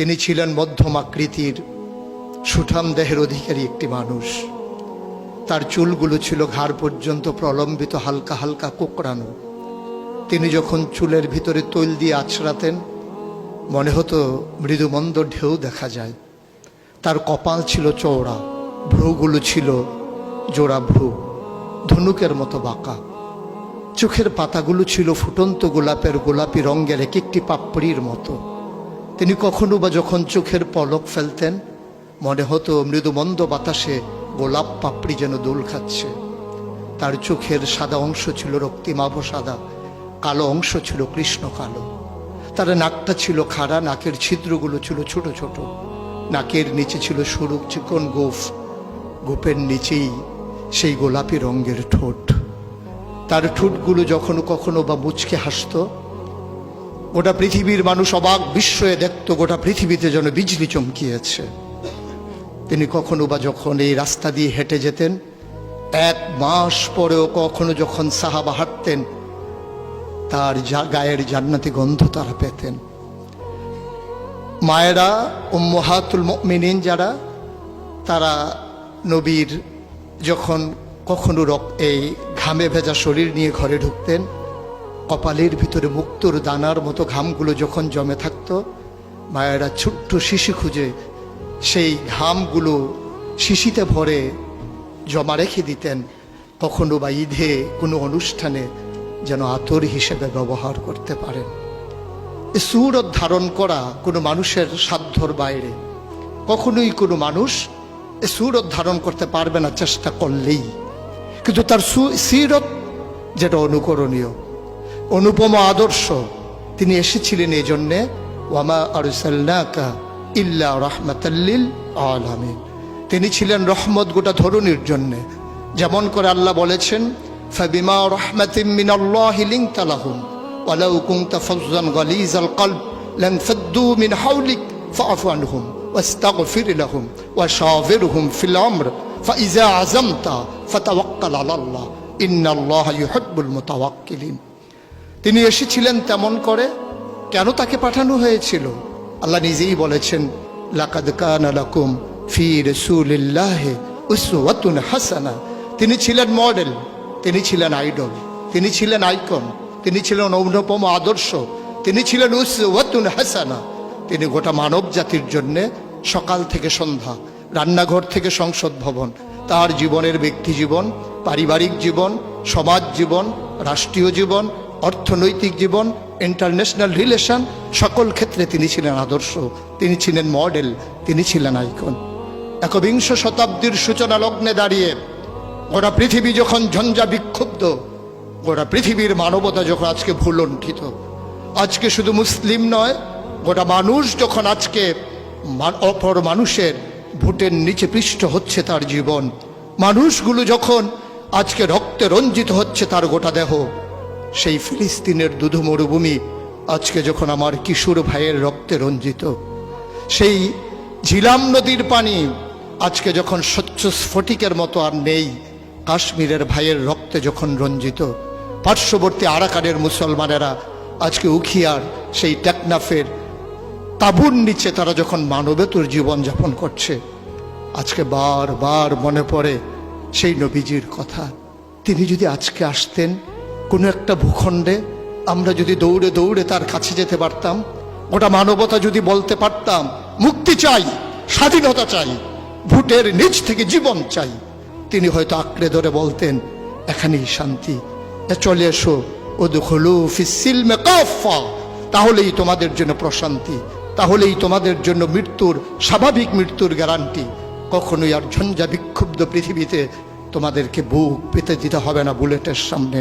তিনি ছিলেন মধ্যম আকৃতির সুঠাম দেহের অধিকারী একটি মানুষ। তার চুলগুলো ছিল ঘাড় পর্যন্ত প্রলম্বিত, হালকা হালকা কোঁকড়ানো। তিনি যখন চুলের ভিতরে তৈল দিয়ে আছড়াতেন মনে হতো মৃদুমন্দ ঢেউ দেখা যায়। তার কপাল ছিল চওড়া, ভ্রুগুলো ছিল জোড়া ভ্রু, ধনুকের মতো বাঁকা। চোখের পাতাগুলো ছিল ফুটন্ত গোলাপের গোলাপি রঙের এক একটি পাপড়ির মতো। তিনি কখনো বা যখন চোখের পলক ফেলতেন মনে হতো মৃদুমন্দ বাতাসে গোলাপ পাপড়ি যেন দোল খাচ্ছে। তার চোখের সাদা অংশ ছিল রক্তিমাভ সাদা, কালো অংশ ছিল কৃষ্ণ কালো। তার নাকটা ছিল খাড়া, নাকের ছিদ্রগুলো ছিল ছোট ছোট। নাকের নিচে ছিল সরু চিকন গোঁফ, গোঁফের নিচেই সেই গোলাপি রঙের ঠোঁট। তার ঠোঁটগুলো যখন কখনো বা মুচকে হাসত, গোটা পৃথিবীর মানুষ অবাক বিস্ময়ে দেখত গোটা পৃথিবীতে যেন বিজলি চমকিয়েছে। তিনি কখনো বা যখন এই রাস্তা দিয়ে হেঁটে যেতেন, 1 মাস পরেও কখনো যখন সাহাবা হাঁটতেন তার গায়ের জান্নাতি গন্ধ তারা পেতেন। মায়েরা উম্মাহাতুল মুমিনিন যারা, তারা নবীর যখন কখনো এই ঘামে ভেজা শরীর নিয়ে ঘরে ঢুকতেন, কপালের ভিতরে মুক্তোর দানার মতো ঘামগুলো যখন জমে থাকতো, মায়েরা ছোট্ট শিশি খুঁজে সেই ঘামগুলো শিশিতে ভরে জমা রেখে দিতেন, কখনো বা ঈদে কোনো অনুষ্ঠানে যেন আতর হিসেবে ব্যবহার করতে পারেন। এই সুরত ধারণ করা কোনো মানুষের সাধ্যর বাইরে। কখনোই কোনো মানুষ এই সুরত ধারণ করতে পারবে না চেষ্টা করলেই। কিন্তু তার সিরত যেটা অনুকরণীয়, অনুপম আদর্শ, তিনি এসেছিলেন এই জন্যে ওয়ামা আরসালনাকা ইল্লা রাহমাতাল লিল আলামিন। তিনি ছিলেন রহমত গোটা ধরনীর জন্যে। যেমন করে আল্লাহ বলেছেন, ফাবিমা রাহমাতিন মিনাল্লাহি লিনতা লাহুম ওয়ালাউ কুনতা ফাজ্জান গালিজাল কলব লানফাদ্দু মিন হাওলিক ফাআফু আনহুম ওয়াস্তাগফির লাহুম ওয়াশাওিরহুম ফিল আমর ফাইজা আযামতা ফাতাওয়াক্কাল আলাল্লাহ ইন্নাল্লাহা ইউহিব্বুল মুতাওয়াক্কিলিন। তিনি এসেছিলেন তেমন করে। কেন তাকে পাঠানো হয়েছিল? আল্লাহ নিজেই বলেছেন, লাকাদ কানা লাকুম ফি রাসূলিল্লাহি উসওয়াতুন হাসানা। তিনি ছিলেন মডেল, তিনি ছিলেন আইডল, তিনি ছিলেন আইকন, তিনি ছিলেন অনুপম আদর্শ, তিনি ছিলেন উসওয়াতুন হাসানা। তিনি গোটা মানব জাতির জন্য সকাল থেকে সন্ধ্যা, রান্নাঘর থেকে সংসদ ভবন, তার জীবনের ব্যক্তি জীবন, পারিবারিক জীবন, সমাজ জীবন, রাষ্ট্রীয় জীবন, অর্থনৈতিক জীবন, ইন্টারন্যাশনাল রিলেশন, সকল ক্ষেত্রে তিনি ছিলেন আদর্শ, তিনি ছিলেন মডেল, তিনি ছিলেন আইকন। একবিংশ শতাব্দীর সূচনা লগ্নে দাঁড়িয়ে গোটা পৃথিবী যখন ঝঞ্ঝা বিক্ষুব্ধ, গোটা পৃথিবীর মানবতা যখন আজকে ভুলণ্ঠিত, আজকে শুধু মুসলিম নয়, গোটা মানুষ যখন আজকে অপর মানুষের ভোটের নিচে পৃষ্ঠ হচ্ছে তার জীবন, মানুষগুলো যখন আজকে রক্তে রঞ্জিত হচ্ছে তার গোটা দেহ, সেই ফিলিস্তিনের দুধু মরুভূমি আজকে যখন আমার কিশোর ভাইয়ের রক্তে রঞ্জিত, সেই ঝিলাম নদীর পানি আজকে যখন স্বচ্ছ স্ফটিকের মতো আর নেই, কাশ্মীরের ভাইয়ের রক্তে যখন রঞ্জিত, পার্শ্ববর্তী আরাকানের মুসলমানেরা আজকে উখিয়ার সেই টেকনাফের তাঁবুর নিচে তারা যখন মানবেতর জীবনযাপন করছে, আজকে বারবার মনে পড়ে সেই নবীজির কথা। তিনি যদি আজকে আসতেন কোনো একটা ভূখণ্ডে, আমরা যদি দৌড়ে দৌড়ে তার কাছে যেতে পারতাম, গোটা মানবতা যদি বলতে পারতাম মুক্তি চাই, স্বাধীনতা চাই, ভোটের নিচ থেকে জীবন চাই, তিনি হয়তো আঁকড়ে ধরে বলতেন এখানেই শান্তি, চলে এসো উদখুলু ফিস সিলমি কাফা, তাহলেই তোমাদের জন্য প্রশান্তি, তাহলেই তোমাদের জন্য মৃত্যুর, স্বাভাবিক মৃত্যুর গ্যারান্টি। কখনোই আর ঝঞ্ঝা বিক্ষুব্ধ পৃথিবীতে তোমাদেরকে বুক পেতে দিতে হবে না বুলেটের সামনে।